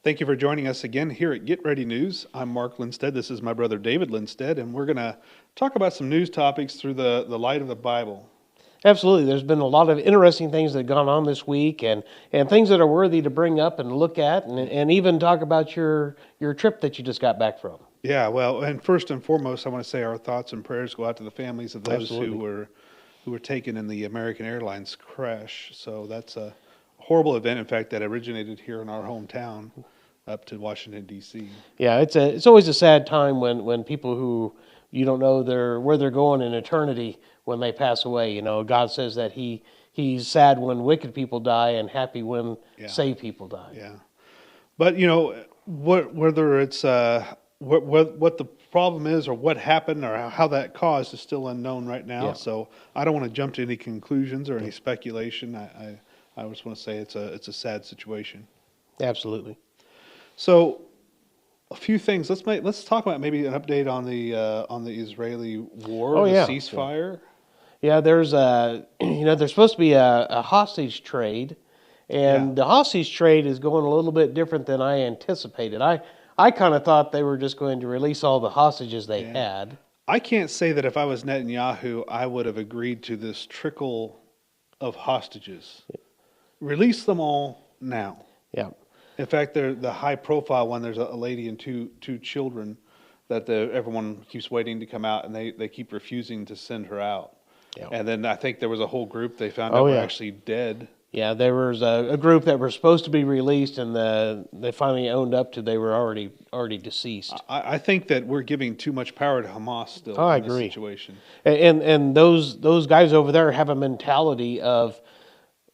Thank you for joining us again here at Get Ready News. I'm Mark Lindsted. This is my brother David Lindsted, and we're going to talk about some news topics through the light of the Bible. Absolutely. There's been a lot of interesting things that have gone on this week and things that are worthy to bring up and look at and even talk about your trip that you just got back from. Yeah, well, and first and foremost, I want to say our thoughts and prayers go out to the families of those who were taken in the American Airlines crash. So that's a horrible event, in fact, that originated here in our hometown up to Washington, D.C. Yeah, it's always a sad time when people who you don't know where they're going in eternity when they pass away. You know, God says that He's sad when wicked people die and happy when saved people die. Yeah, but you know whether it's what the problem is or what happened or how that caused is still unknown right now. Yeah. So I don't want to jump to any conclusions or any speculation. I just want to say it's a sad situation. Absolutely. So, a few things. Let's talk about maybe an update on the Israeli war, ceasefire. Yeah, there's there's supposed to be a hostage trade, and the hostage trade is going a little bit different than I anticipated. I kind of thought they were just going to release all the hostages they had. I can't say that if I was Netanyahu, I would have agreed to this trickle of hostages. Release them all now. Yeah. In fact, the high-profile one, there's a lady and two children that everyone keeps waiting to come out, and they keep refusing to send her out. Yeah. And then I think there was a whole group they found out were actually dead. Yeah, there was a group that were supposed to be released, and they finally owned up to they were already deceased. I think that we're giving too much power to Hamas still I in this agree. situation. And those guys over there have a mentality of,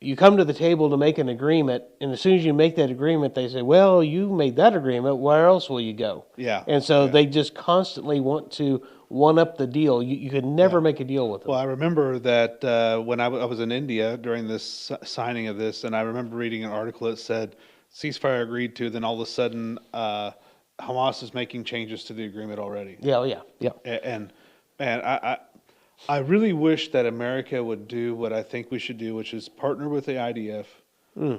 you come to the table to make an agreement, and as soon as you make that agreement, they say, well, you made that agreement, where else will you go? Yeah. And so they just constantly want to one-up the deal. You could never make a deal with them. Well, I remember that when I was in India during this signing of this, and I remember reading an article that said, ceasefire agreed to, then all of a sudden Hamas is making changes to the agreement already. Yeah. And I really wish that America would do what I think we should do, which is partner with the IDF,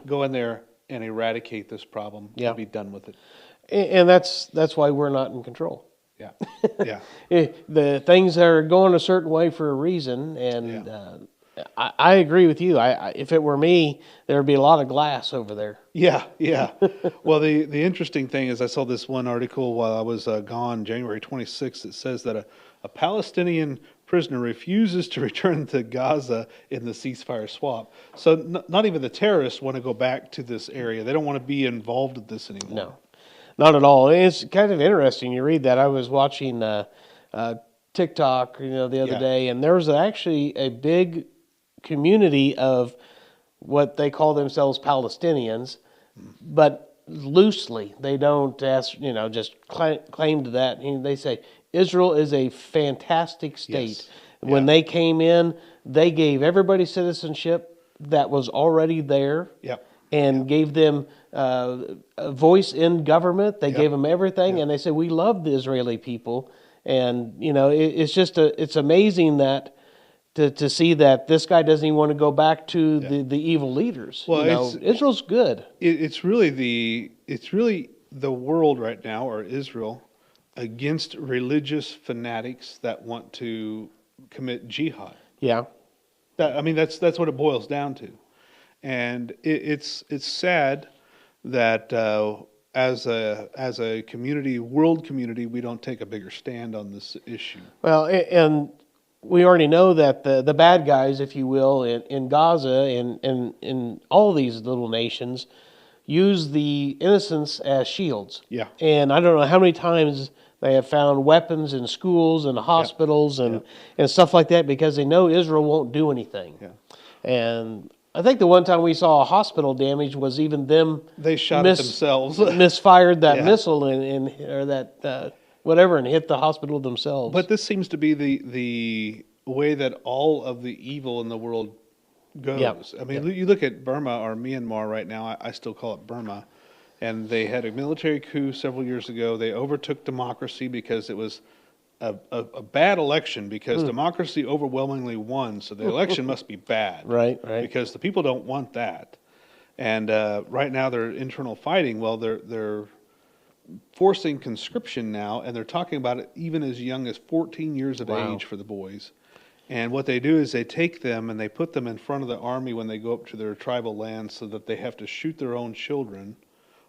go in there and eradicate this problem, and be done with it. And that's why we're not in control. Yeah, yeah. The things are going a certain way for a reason, and I agree with you. If it were me, there would be a lot of glass over there. Yeah. Well, the interesting thing is I saw this one article while I was gone, January 26th. It says that a Palestinian prisoner refuses to return to Gaza in the ceasefire swap. So not even the terrorists want to go back to this area. They don't want to be involved in this anymore. No, not at all. It's kind of interesting. You read that. I was watching TikTok, the other day, and there was actually a big community of what they call themselves Palestinians, but loosely. They don't just claim to that. And they say Israel is a fantastic state. Yes. When they came in, they gave everybody citizenship that was already there. Yep. And gave them a voice in government. They gave them everything, and they said, we love the Israeli people. And, it's amazing that to see that this guy doesn't even want to go back to the evil leaders. Well, Israel's good. It's really the world right now, or Israel, against religious fanatics that want to commit jihad. Yeah. That's what it boils down to. And it's sad that as a community, world community, we don't take a bigger stand on this issue. Well, and we already know that the bad guys, if you will, in Gaza and in all these little nations, use the innocents as shields. Yeah. And I don't know how many times they have found weapons in schools and hospitals and stuff like that because they know Israel won't do anything. Yeah. And I think the one time we saw a hospital damage was even them. They shot at themselves. Misfired that missile or that whatever and hit the hospital themselves. But this seems to be the way that all of the evil in the world goes. Yep. You look at Burma or Myanmar right now. I still call it Burma, and they had a military coup several years ago. They overtook democracy because it was a bad election because democracy overwhelmingly won, so the election must be bad. Right. Because the people don't want that. And right now they're internal fighting. Well, they're forcing conscription now, and they're talking about it even as young as 14 years of age for the boys. And what they do is they take them and they put them in front of the army when they go up to their tribal lands, so that they have to shoot their own children,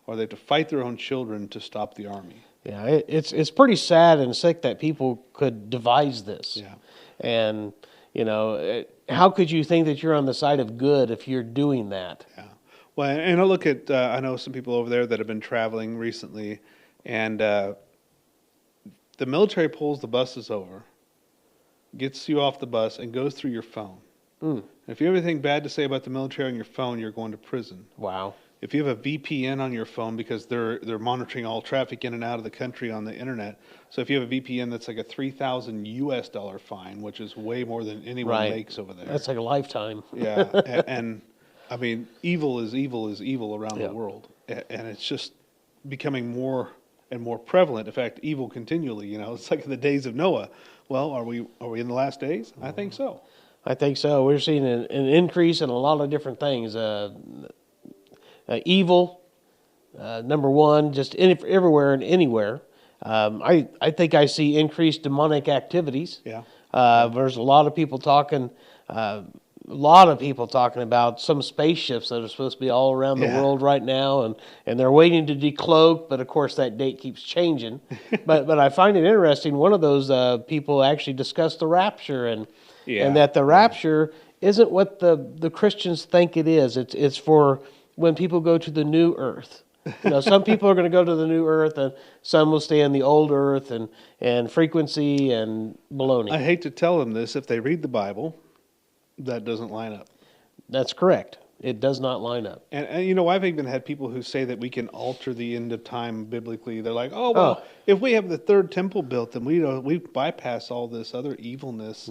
or they have to fight their own children to stop the army. Yeah, it's pretty sad and sick that people could devise this. Yeah. And, how could you think that you're on the side of good if you're doing that? Yeah. Well, and I look at, I know some people over there that have been traveling recently, and the military pulls the buses over, gets you off the bus, and goes through your phone. If you have anything bad to say about the military on your phone, you're going to prison. Wow. If you have a VPN on your phone, because they're monitoring all traffic in and out of the country on the internet. So if you have a VPN, that's like a $3,000 fine, which is way more than anyone makes over there. That's like a lifetime. Yeah, and I mean, evil is evil around the world, and it's just becoming more and more prevalent. In fact, evil continually. It's like in the days of Noah. Well, are we in the last days? I think so. I think so. We're seeing an increase in a lot of different things. Evil, number one, just everywhere and anywhere. I think I see increased demonic activities. Yeah. There's a lot of people talking. About some spaceships that are supposed to be all around the world right now, and they're waiting to decloak, but of course that date keeps changing. but I find it interesting. One of those people actually discussed the rapture, and that the rapture isn't what the Christians think it is. It's for when people go to the new earth. Some people are going to go to the new earth, and some will stay in the old earth, and frequency and baloney. I hate to tell them this, if they read the Bible, that doesn't line up. That's correct. It does not line up. And I've even had people who say that we can alter the end of time biblically. They're like, oh, well, if we have the third temple built, then we bypass all this other evilness,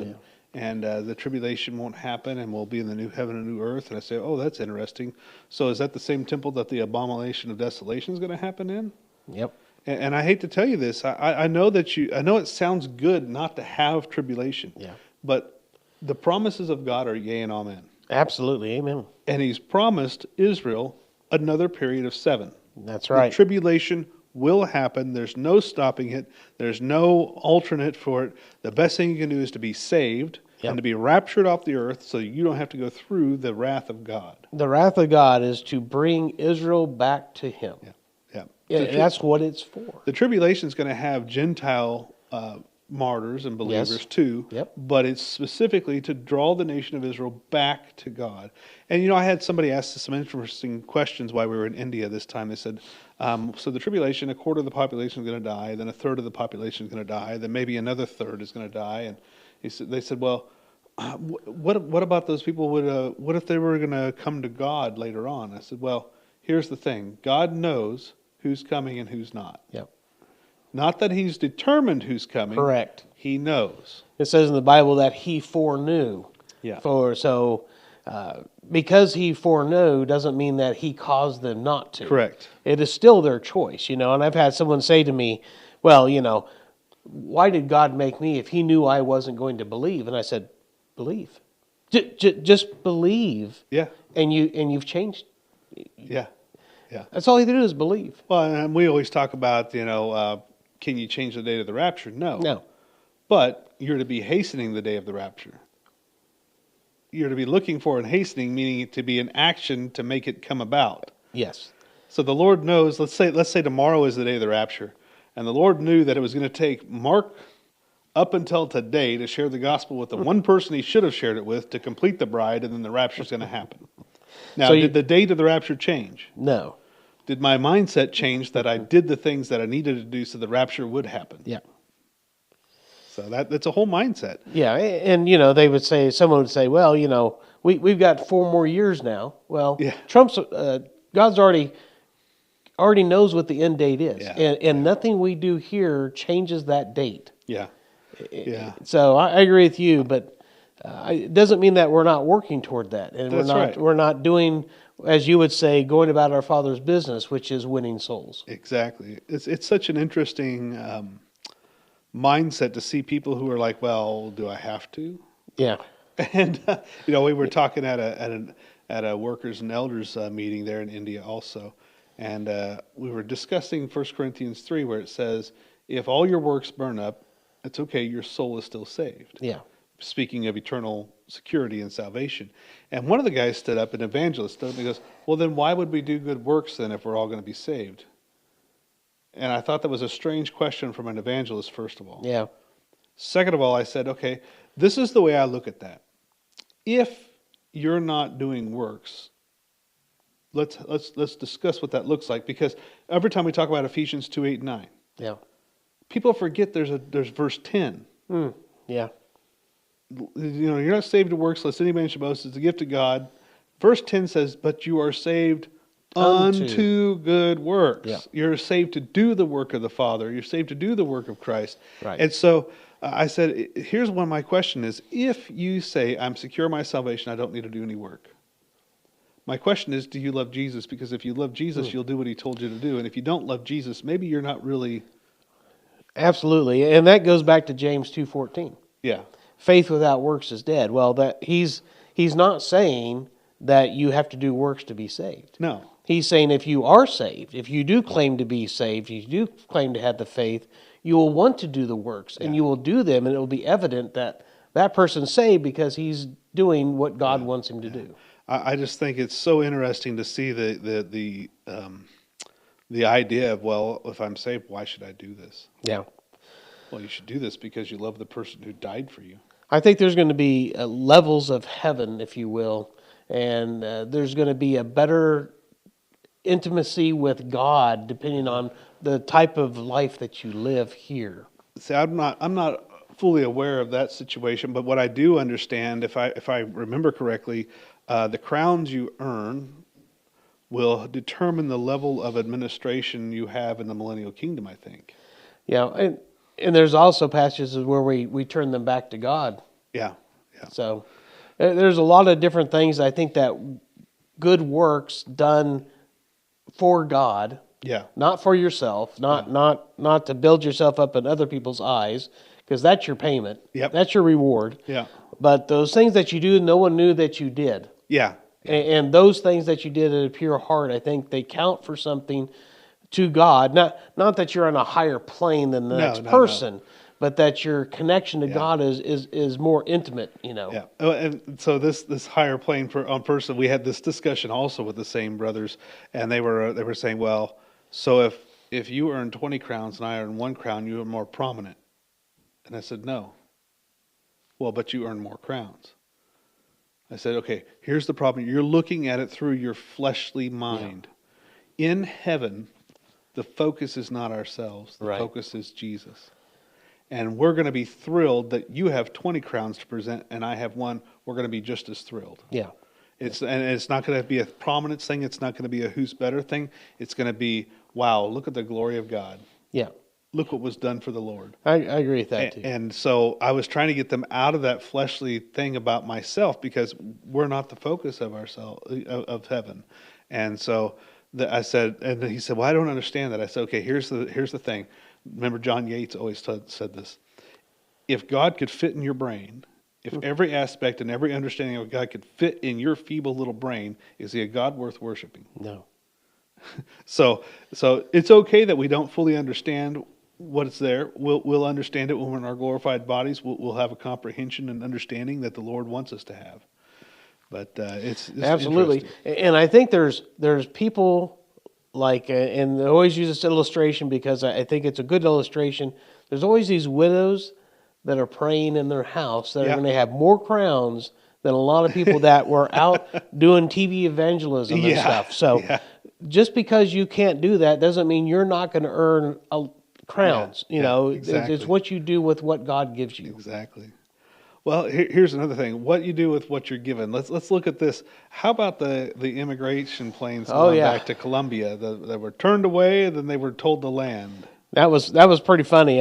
and the tribulation won't happen, and we'll be in the new heaven and new earth. And I say, oh, that's interesting. So is that the same temple that the abomination of desolation is going to happen in? Yep. And I hate to tell you this. I know I know it sounds good not to have tribulation. Yeah. But the promises of God are yea and amen. Absolutely, amen. And He's promised Israel another period of 7. That's right. The tribulation will happen. There's no stopping it. There's no alternate for it. The best thing you can do is to be saved and to be raptured off the earth, so you don't have to go through the wrath of God. The wrath of God is to bring Israel back to Him. Yeah, that's what it's for. The tribulation is going to have Gentile martyrs and believers too, but it's specifically to draw the nation of Israel back to God. And I had somebody ask some interesting questions while we were in India this time. They said, so the tribulation, a quarter of the population is going to die, then a third of the population is going to die, then maybe another third is going to die. And they said, well, what about those people? What if they were going to come to God later on? I said, well, here's the thing. God knows who's coming and who's not. Yep. Not that He's determined who's coming. Correct. He knows. It says in the Bible that He foreknew. Yeah. Because He foreknew doesn't mean that He caused them not to. Correct. It is still their choice, And I've had someone say to me, well, why did God make me if He knew I wasn't going to believe? And I said, believe. Just believe. Yeah. And you've changed. Yeah. Yeah. That's all you do is believe. Well, and we always talk about, can you change the date of the rapture? No. No. But you're to be hastening the day of the rapture. You're to be looking for and hastening, meaning it to be an action to make it come about. Yes. So the Lord knows, let's say tomorrow is the day of the rapture, and the Lord knew that it was going to take Mark up until today to share the gospel with the one person he should have shared it with to complete the bride, and then the rapture is going to happen. Now, did the date of the rapture change? No. Did my mindset change that I did the things that I needed to do so the rapture would happen? Yeah. So that's a whole mindset. Yeah, and someone would say, well, we've got 4 more years now. Well, Trump's God's already knows what the end date is, and nothing we do here changes that date. Yeah. Yeah. So I agree with you, but it doesn't mean that we're not working toward that, and we're not doing, as you would say, going about our Father's business, which is winning souls. Exactly. It's such an interesting mindset to see people who are like, well, do I have to? Yeah. And we were talking at at a workers and elders meeting there in India also. And we were discussing 1 Corinthians 3, where it says, if all your works burn up, it's okay, your soul is still saved. Yeah. Speaking of eternal security and salvation. And one of the guys stood up, an evangelist, stood up and goes, well, then why would we do good works then if we're all going to be saved? And I thought that was a strange question from an evangelist, first of all. Yeah. Second of all, I said, okay, this is the way I look at that. If you're not doing works, let's discuss what that looks like, because every time we talk about Ephesians 2, 8, and 9, Yeah. people forget there's verse 10. Yeah. You're not saved to works, lest any man should boast. It's a gift of God. Verse 10 says, but you are saved unto good works. Yeah. You're saved to do the work of the Father. You're saved to do the work of Christ. Right. And so I said, here's one of my question is, if you say, I'm secure in my salvation, I don't need to do any work. My question is, do you love Jesus? Because if you love Jesus, you'll do what he told you to do. And if you don't love Jesus, maybe you're not really... Absolutely. And that goes back to James 2:14. Yeah. Faith without works is dead. Well, that he's not saying that you have to do works to be saved. No. He's saying if you are saved, if you do claim to be saved, you do claim to have the faith, you will want to do the works, and you will do them, and it will be evident that that person's saved because he's doing what God wants him to do. I just think it's so interesting to see the idea of, well, if I'm saved, why should I do this? Yeah. Well, you should do this because you love the person who died for you. I think there's going to be levels of heaven, if you will, and there's going to be a better intimacy with God depending on the type of life that you live here. See, I'm not fully aware of that situation, but what I do understand, if I remember correctly, the crowns you earn will determine the level of administration you have in the millennial kingdom, I think. Yeah, and there's also passages where we turn them back to God. Yeah. So there's a lot of different things. I think that good works done for God, not for yourself, not to build yourself up in other people's eyes, because that's your payment. Yep. That's your reward. Yeah. But those things that you do, no one knew that you did. Yeah. And those things that you did at a pure heart, I think they count for something to God. Not that you're on a higher plane than the next person, but that your connection to God is more intimate, Yeah. And so this higher plane on person, we had this discussion also with the same brothers, and they were saying, well, so if you earn 20 crowns and I earn 1 crown, you are more prominent. And I said, no. Well, but you earn more crowns. I said, okay, here's the problem. You're looking at it through your fleshly mind. Yeah. In heaven, the focus is not ourselves. The focus is Jesus. And we're going to be thrilled that you have 20 crowns to present and I have 1. We're going to be just as thrilled. Yeah. And it's not going to be a prominence thing. It's not going to be a who's better thing. It's going to be, wow, look at the glory of God. Yeah. Look what was done for the Lord. I agree with that too. And so I was trying to get them out of that fleshly thing about myself, because we're not the focus of of heaven. And so I said, and he said, well, I don't understand that. I said, okay, here's the thing. Remember, John Yates always said this. If God could fit in your brain, if every aspect and every understanding of God could fit in your feeble little brain, is he a God worth worshiping? No. So it's okay that we don't fully understand what's there. We'll understand it when we're in our glorified bodies. We'll have a comprehension and understanding that the Lord wants us to have. But it's absolutely. And I think there's people like, and they always use this illustration because I think it's a good illustration. There's always these widows that are praying in their house that are going to have more crowns than a lot of people that were out doing TV evangelism and stuff. So just because you can't do that doesn't mean you're not going to earn crowns. Exactly. It's what you do with what God gives you. Exactly. Well, here's another thing. What you do with what you're given. Let's look at this. How about the immigration planes going back to Colombia that were turned away and then they were told to land? That was pretty funny.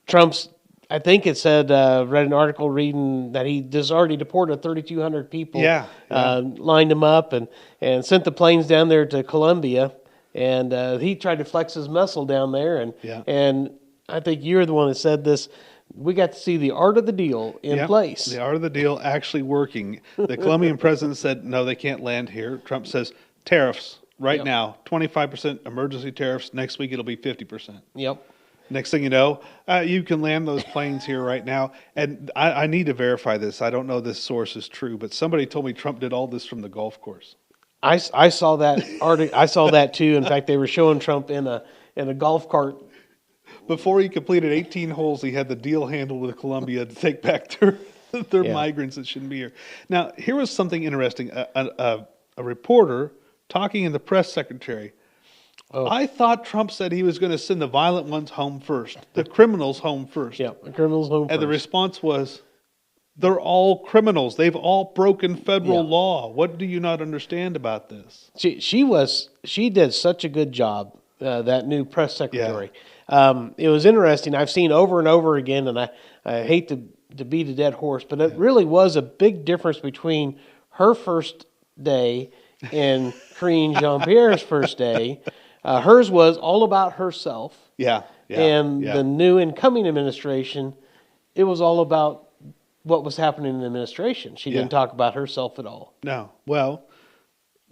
Trump's, I think it said, read an article reading that he just already deported 3,200 people. Lined them up and sent the planes down there to Colombia. And he tried to flex his muscle down there. And I think you're the one that said this. we got to see the art of the deal in place. The art of the deal actually working. The Colombian president said, no, they can't land here. Trump says, tariffs right now, 25% emergency tariffs. Next week, it'll be 50%. Yep. Next thing you know, you can land those planes here right now. And I need to verify this. I don't know this source is true, but somebody told me Trump did all this from the golf course. I saw that article. I saw that too. In fact, they were showing Trump in a golf cart. Before he completed 18 holes, he had the deal handled with Colombia to take back their migrants that shouldn't be here. Now, here was something interesting. A reporter talking in the press secretary. Oh. I thought Trump said he was going to send the violent ones home first, the criminals home first. Yeah, the criminals home first. And the response was, they're all criminals. They've all broken federal law. What do you not understand about this? She did such a good job, that new press secretary. Yeah. It was interesting. I've seen over and over again, and I hate to beat a dead horse, but it really was a big difference between her first day and Karine Jean-Pierre's first day. Hers was all about herself. And the new incoming administration, it was all about what was happening in the administration. She didn't talk about herself at all. No. Well,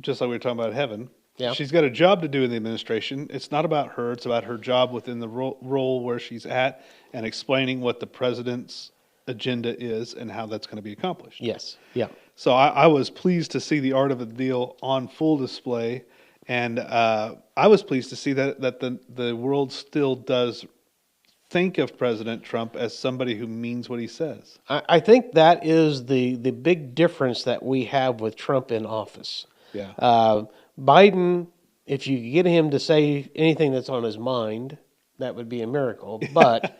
just like we were talking about heaven, she's got a job to do in the administration. It's not about her. It's about her job within the role where she's at and explaining what the president's agenda is and how that's going to be accomplished. Yes. Yeah. So I was pleased to see the art of the deal on full display. And I was pleased to see that the world still does think of President Trump as somebody who means what he says. I think that is the big difference that we have with Trump in office. Yeah. Biden, if you get him to say anything that's on his mind, that would be a miracle. But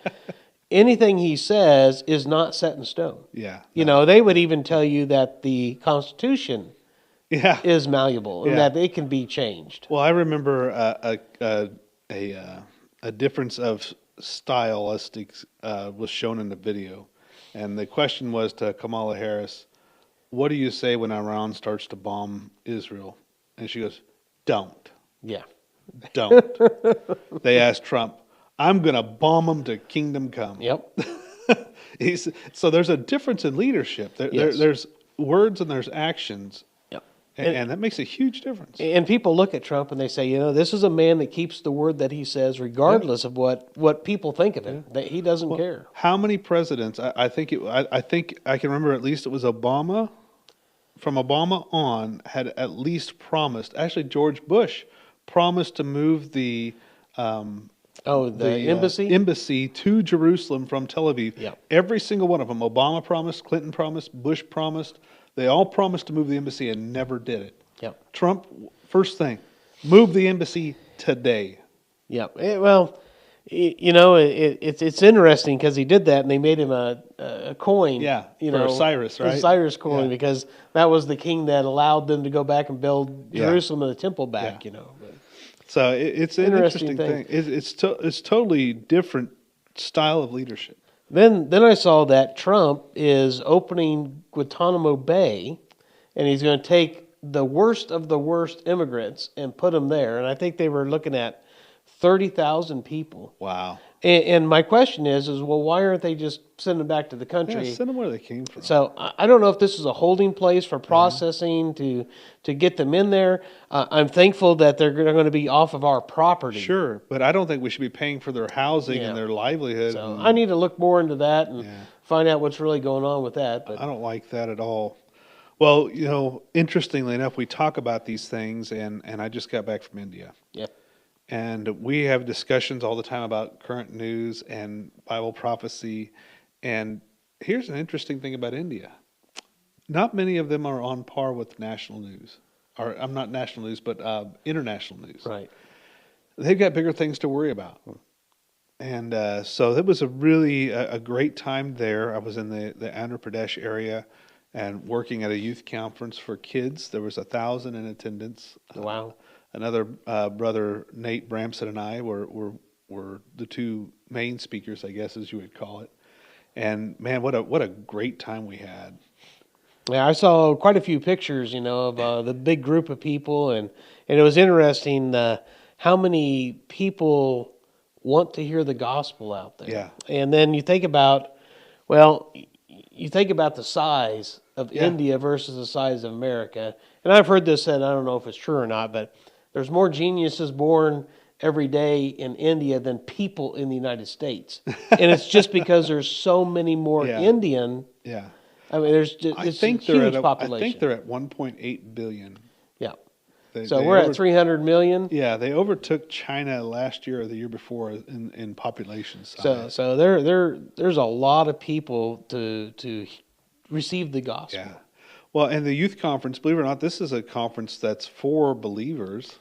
anything he says is not set in stone. Yeah. You know, they would even tell you that the Constitution is malleable and that it can be changed. Well, I remember a difference of stylistics was shown in the video, and the question was to Kamala Harris, "What do you say when Iran starts to bomb Israel?" And she goes, "Don't." Yeah, don't. They asked Trump, "I'm going to bomb them to kingdom come." Yep. So there's a difference in leadership. There's words and there's actions. And that makes a huge difference. And people look at Trump and they say, you know, this is a man that keeps the word that he says, regardless of what people think of him. That he doesn't care. How many presidents? I think I can remember at least it was Obama. From Obama on, had at least promised. Actually, George Bush promised to move the embassy to Jerusalem from Tel Aviv. Yeah. Every single one of them. Obama promised, Clinton promised, Bush promised. They all promised to move the embassy and never did it. Yep. Trump, first thing, move the embassy today. Yeah. Well, you know, it's interesting because he did that and they made him a coin. Yeah. You for know, Cyrus, right? A Cyrus coin because that was the king that allowed them to go back and build Jerusalem and the temple back. You know. But so it's an interesting thing. It's totally different style of leadership. Then I saw that Trump is opening Guantanamo Bay, and he's going to take the worst of the worst immigrants and put them there. And I think they were looking at 30,000 people. Wow. And my question is well, why aren't they just sending them back to the country? Yeah, send them where they came from. So I don't know if this is a holding place for processing to get them in there. I'm thankful that they're going to be off of our property. Sure, but I don't think we should be paying for their housing and their livelihood. So I need to look more into that and find out what's really going on with that. But I don't like that at all. Well, you know, interestingly enough, we talk about these things, and I just got back from India. Yeah. And we have discussions all the time about current news and Bible prophecy. And here's an interesting thing about India. Not many of them are on par with national news. Or I'm not national news, but international news. Right. They've got bigger things to worry about. And so it was a really a great time there. I was in the Andhra Pradesh area and working at a youth conference for kids. There was 1,000 in attendance. Wow. Another brother, Nate Bramson, and I were the two main speakers, I guess, as you would call it. And man, what a great time we had. Yeah, I saw quite a few pictures, you know, of the big group of people, and it was interesting how many people want to hear the gospel out there. Yeah. And then you think about, well, you think about the size of Yeah. India versus the size of America. And I've heard this said, I don't know if it's true or not, but there's more geniuses born every day in India than people in the United States. And it's just because there's so many more Yeah. Indian. Yeah. I mean, it's I a think huge I population. think they're at 1.8 billion. Yeah. So we're at 300 million. Yeah, they overtook China last year or the year before in population size. So there's a lot of people to receive the gospel. Yeah. Well, and the youth conference, believe it or not, this is a conference that's for believers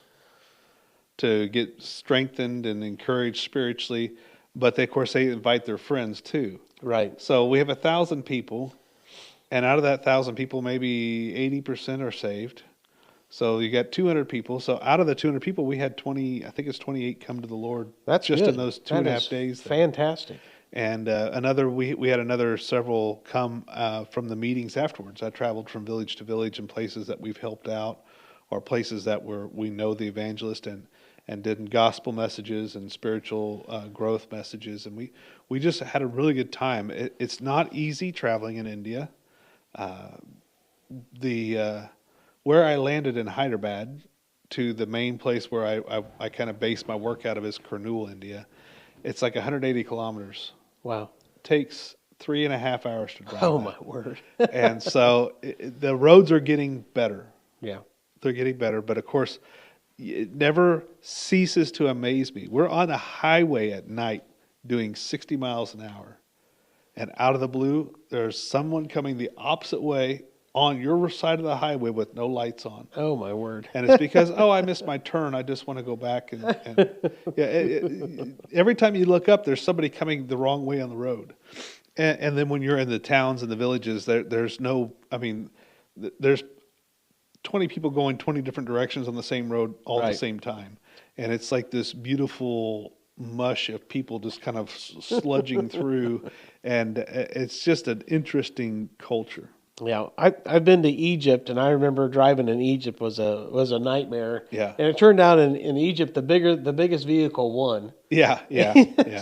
to get strengthened and encouraged spiritually, but of course they invite their friends too. Right. So we have 1,000 people, and out of that 1,000 people, maybe 80% are saved. So you got 200 people. So out of the 200 people, we had 20, I think it's 28 come to the Lord. That's just good. in those 2.5 days. Fantastic. And we had another several come from the meetings afterwards. I traveled from village to village in places that we've helped out, or places that we know the evangelist and did gospel messages and spiritual growth messages. And we just had a really good time. It's not easy traveling in India. Where I landed in Hyderabad to the main place where I kind of base my work out of is Kurnool, India. It's like 180 kilometers. Wow. Takes 3.5 hours to drive. Oh, my word. And so the roads are getting better. Yeah. They're getting better. But of course, it never ceases to amaze me. We're on a highway at night doing 60 miles an hour. And out of the blue, there's someone coming the opposite way on your side of the highway with no lights on. Oh, my word. And it's because, I missed my turn. I just want to go back. Every time you look up, there's somebody coming the wrong way on the road. And then when you're in the towns and the villages, there's 20 people going 20 different directions on the same road all at the same time. And it's like this beautiful mush of people just kind of sludging through. And it's just an interesting culture. Yeah, I've been to Egypt, and I remember driving in Egypt was a nightmare. Yeah, and it turned out in Egypt the biggest vehicle won. Yeah.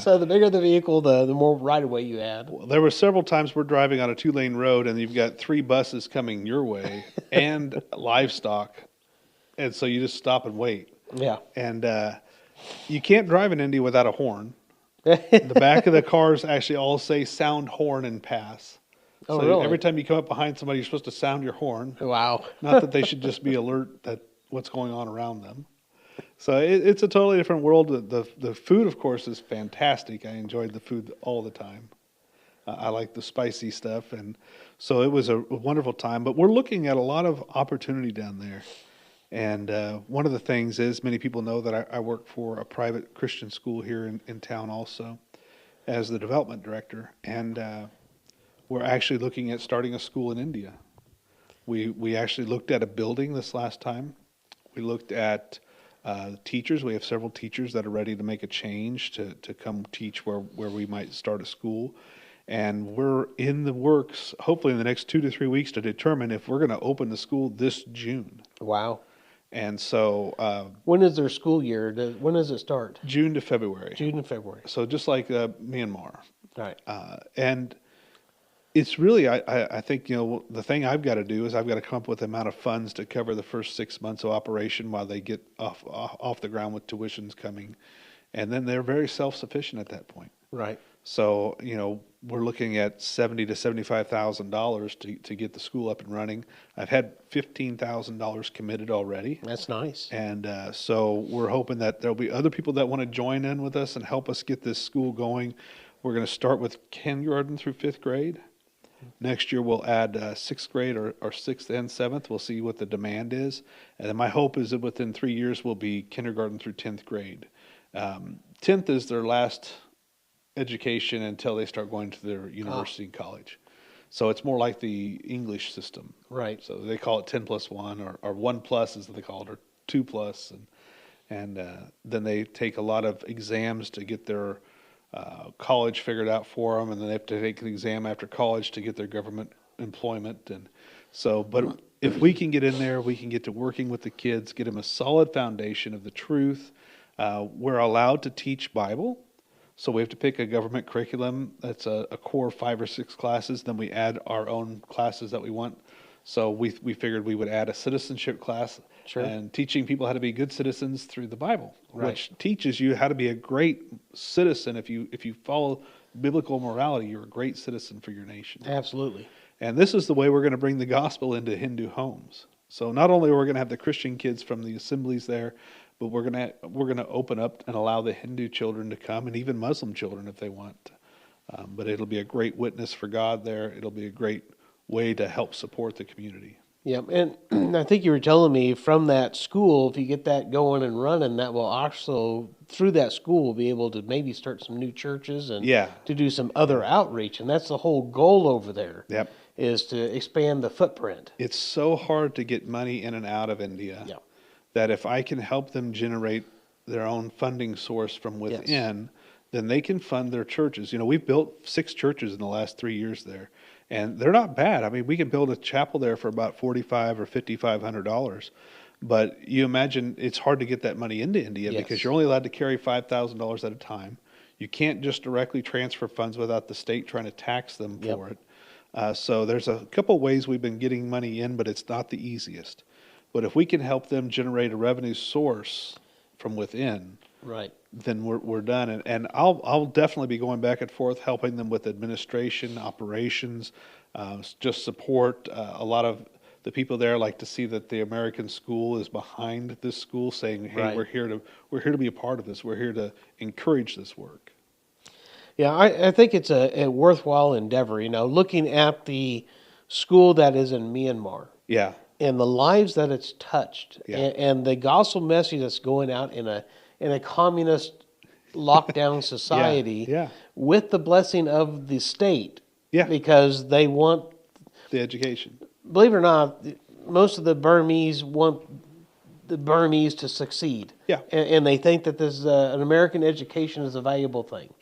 So the bigger the vehicle, the more right of way you had. Well, there were several times we're driving on a 2-lane road, and you've got 3 buses coming your way and livestock, and so you just stop and wait. Yeah, and you can't drive in India without a horn. The back of the cars actually all say "sound horn and pass." Oh, So really? every time you come up behind somebody, you're supposed to sound your horn. Wow. Not that they should just be alert that what's going on around them. So it's a totally different world. The food, of course, is fantastic. I enjoyed the food all the time. I like the spicy stuff, and so it was a wonderful time. But we're looking at a lot of opportunity down there. And one of the things is, many people know that I work for a private Christian school here in town also as the development director. And we're actually looking at starting a school in India. We actually looked at a building this last time. We looked at teachers. We have several teachers that are ready to make a change to come teach where we might start a school. And we're in the works, hopefully in the next 2 to 3 weeks, to determine if we're going to open the school this June. Wow. And so... when is their school year? When does it start? June to February. June to February. So just like Myanmar. Right. And it's really, I think, the thing I've got to do is I've got to come up with the amount of funds to cover the first 6 months of operation while they get off the ground with tuitions coming. And then they're very self-sufficient at that point. Right. So, we're looking at $70,000 to $75,000 to get the school up and running. I've had $15,000 committed already. That's nice. And so we're hoping that there'll be other people that want to join in with us and help us get this school going. We're going to start with kindergarten through 5th grade. Next year we'll add 6th grade or 6th and 7th. We'll see what the demand is. And then my hope is that within 3 years we'll be kindergarten through 10th grade. 10th is their last education until they start going to their university and college. So it's more like the English system. Right. So they call it 10 plus 1 or 1 plus as they call it, or 2 plus. And then they take a lot of exams to get their college figured out for them, and then they have to take an exam after college to get their government employment. And so, but if we can get in there, we can get to working with the kids, get them a solid foundation of the truth. We're allowed to teach Bible. So we have to pick a government curriculum that's a core 5 or 6 classes. Then we add our own classes that we want. So we figured we would add a citizenship class and teaching people how to be good citizens through the Bible, which teaches you how to be a great citizen. If you follow biblical morality, you're a great citizen for your nation. Absolutely. And this is the way we're going to bring the gospel into Hindu homes. So not only are we going to have the Christian kids from the assemblies there, but we're going to open up and allow the Hindu children to come, and even Muslim children if they want. But it'll be a great witness for God there. It'll be a great way to help support the community. Yeah, and I think you were telling me from that school, if you get that going and running, that will also, through that school, we'll be able to maybe start some new churches and to do some other outreach. And that's the whole goal over there, is to expand the footprint. It's so hard to get money in and out of India that if I can help them generate their own funding source from within, then they can fund their churches. You know, we've built 6 churches in the last 3 years there. And they're not bad. I mean, we can build a chapel there for about $4,500 or $5,500. But you imagine it's hard to get that money into India because you're only allowed to carry $5,000 at a time. You can't just directly transfer funds without the state trying to tax them for it. So there's a couple ways we've been getting money in, but it's not the easiest. But if we can help them generate a revenue source from within, then we're done. And I'll definitely be going back and forth, helping them with administration, operations, just support. A lot of the people there like to see that the American school is behind this school, saying, "Hey, we're here to be a part of this. We're here to encourage this work." Yeah, I think it's a worthwhile endeavor. You know, looking at the school that is in Myanmar. And the lives that it's touched, and the gospel message that's going out in a communist lockdown society with the blessing of the state, because they want the education. Believe it or not, most of the Burmese want the Burmese to succeed. And they think that this an American education is a valuable thing.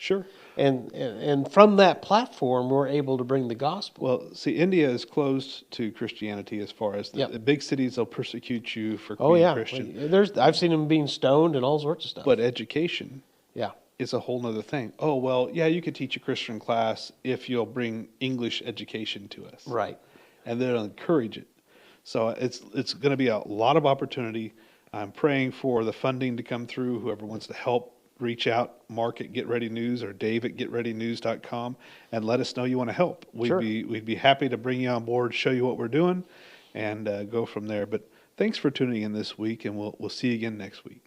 And from that platform, we're able to bring the gospel. Well, see, India is closed to Christianity as far as the big cities. They'll persecute you for being Christian. I've seen them being stoned and all sorts of stuff. But education is a whole other thing. Oh, well, you could teach a Christian class if you'll bring English education to us. And they'll encourage it. So it's going to be a lot of opportunity. I'm praying for the funding to come through. Whoever wants to help, reach out, Mark at Get Ready News or Dave at GetReadyNews.com, and let us know you want to help. We'd be happy to bring you on board, show you what we're doing, and go from there. But thanks for tuning in this week, and we'll see you again next week.